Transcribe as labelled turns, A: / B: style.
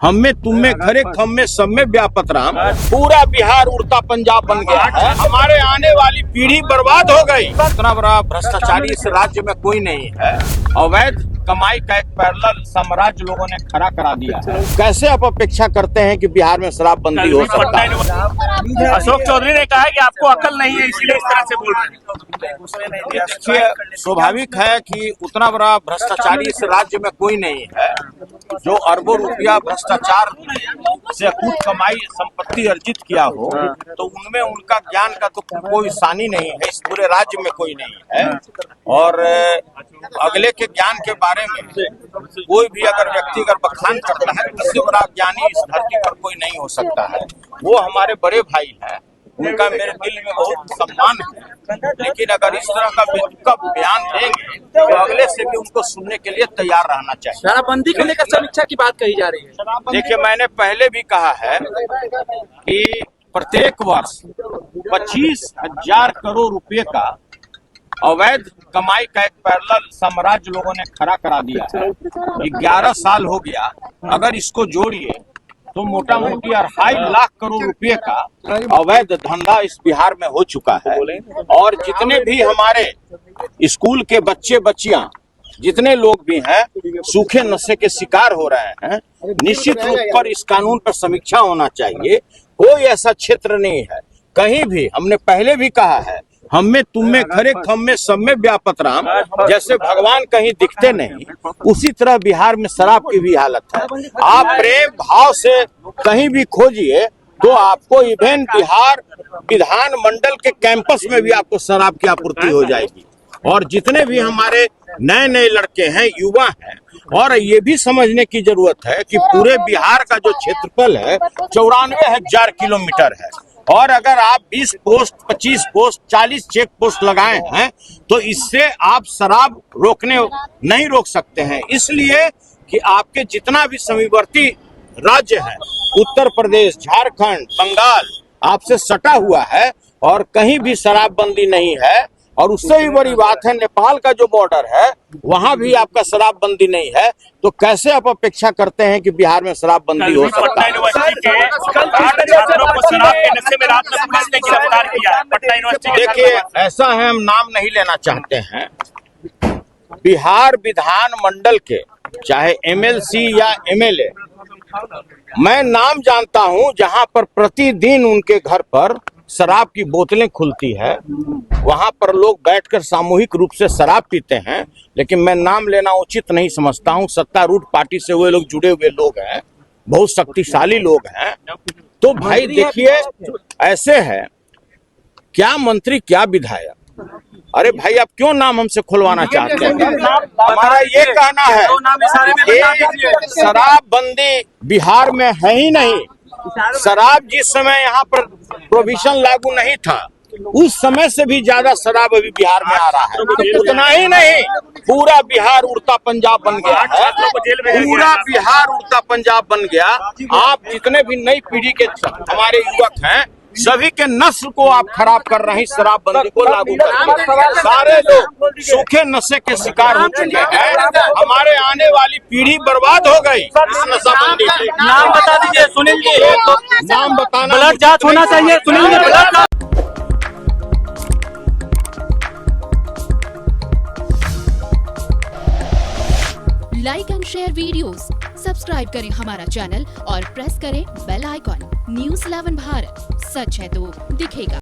A: हम में तुम में घरे खम में सब में व्यापत राम। पूरा बिहार उड़ता पंजाब बन गया है। हमारे आने वाली पीढ़ी बर्बाद हो गई। इतना बड़ा भ्रष्टाचारी इस राज्य में कोई नहीं है। अवैध कमाई का एक पैरेलल साम्राज्य लोगों ने खड़ा करा दिया है। कैसे आप अपेक्षा करते हैं कि बिहार में शराबबंदी हो सकता है?
B: अशोक चौधरी ने कहा कि आपको अकल नहीं है, इसीलिए इस तरह से बोल रहे हैं।
A: देखिए, स्वाभाविक है कि उतना बड़ा भ्रष्टाचारी इस राज्य में कोई नहीं है जो अरबों रुपया भ्रष्टाचार से अकूत कमाई संपत्ति अर्जित किया हो, तो उनमें उनका ज्ञान का तो कोई सानी नहीं है। इस पूरे राज्य में कोई नहीं है। और अगले के ज्ञान के बारे में कोई भी अगर व्यक्ति अगर बखान करता है, इससे बड़ा ज्ञानी इस धरती पर कोई नहीं हो सकता है। वो हमारे बड़े भाई हैं, उनका मेरे दिल में बहुत सम्मान है। लेकिन अगर इस तरह का बयान देंगे तो अगले से भी उनको सुनने के लिए तैयार रहना चाहिए।
B: शराबबंदी को लेकर समीक्षा की बात कही जा रही है।
A: देखिए, मैंने पहले भी कहा है कि प्रत्येक वर्ष 25,000 करोड़ रुपए का अवैध कमाई का एक पैरेलल साम्राज्य लोगों ने खड़ा करा दिया है। 11 साल हो गया। अगर इसको जोड़िए तो मोटा मोटी 2.5 लाख करोड़ रुपए का अवैध धंधा इस बिहार में हो चुका है। और जितने भी हमारे स्कूल के बच्चे बच्चियां, जितने लोग भी हैं, सूखे नशे के शिकार हो रहे हैं। निश्चित रूप पर इस कानून पर समीक्षा होना चाहिए। कोई ऐसा क्षेत्र नहीं है कहीं भी, हमने पहले भी कहा है, हम में तुम में घरे खम में सब में व्यापत राम। जैसे भगवान कहीं दिखते नहीं, उसी तरह बिहार में शराब की भी हालत है। आप प्रेम भाव से कहीं भी खोजिए तो आपको इवेन बिहार विधान मंडल के कैंपस में भी आपको शराब की आपूर्ति हो जाएगी। और जितने भी हमारे नए नए लड़के हैं, युवा हैं, और ये भी समझने की जरूरत है कि पूरे बिहार का जो क्षेत्रफल है 94,000 किलोमीटर है। और अगर आप 20 पोस्ट, 25 पोस्ट, 40 चेक पोस्ट लगाए हैं तो इससे आप शराब नहीं रोक सकते हैं। इसलिए कि आपके जितना भी समीपवर्ती राज्य है, उत्तर प्रदेश, झारखंड, बंगाल, आपसे सटा हुआ है और कहीं भी शराबबंदी नहीं है। और उससे भी बड़ी बात है, नेपाल का जो बॉर्डर है वहां भी आपका शराबबंदी नहीं है। तो कैसे आप अपेक्षा करते हैं कि बिहार में शराबबंदी हो सकता है? देखिए, ऐसा है, हम नाम नहीं लेना चाहते हैं। बिहार विधान मंडल के चाहे MLC या MLA, मैं नाम जानता हूं जहां पर प्रतिदिन उनके घर पर शराब की बोतलें खुलती है। वहां पर लोग बैठकर सामूहिक रूप से शराब पीते हैं। लेकिन मैं नाम लेना उचित नहीं समझता हूं। सत्तारूढ़ पार्टी से वे लोग जुड़े हुए लोग हैं, बहुत शक्तिशाली लोग हैं। तो भाई देखिए, ऐसे है, क्या मंत्री क्या विधायक। अरे भाई, आप क्यों नाम हमसे खुलवाना चाहते हैं? हमारा ये कहना है कि शराबबंदी बिहार में है ही नहीं। शराब जिस समय यहाँ पर प्रोविजन लागू नहीं था, उस समय से भी ज्यादा शराब अभी बिहार में आ रहा है। उतना ही नहीं, पूरा बिहार उड़ता पंजाब बन गया है। पूरा बिहार उड़ता पंजाब बन गया। आप जितने भी नई पीढ़ी के हमारे युवक हैं, सभी के नस्ल को आप खराब कर रहे हैं। शराबबंदी को लागू करके सारे लोग सूखे नशे के शिकार हो चुके हैं। हमारे आने वाली पीढ़ी बर्बाद हो गई इस नशाबंदी से।
B: नाम बता दीजिए सुनील जी।
A: नाम बताना,
B: ब्लड जांच होना चाहिए Sunil ji. Blood
C: like and share videos, subscribe करें हमारा चैनल और प्रेस करें बेल आइकॉन। News 11 भारत, सच है तो दिखेगा।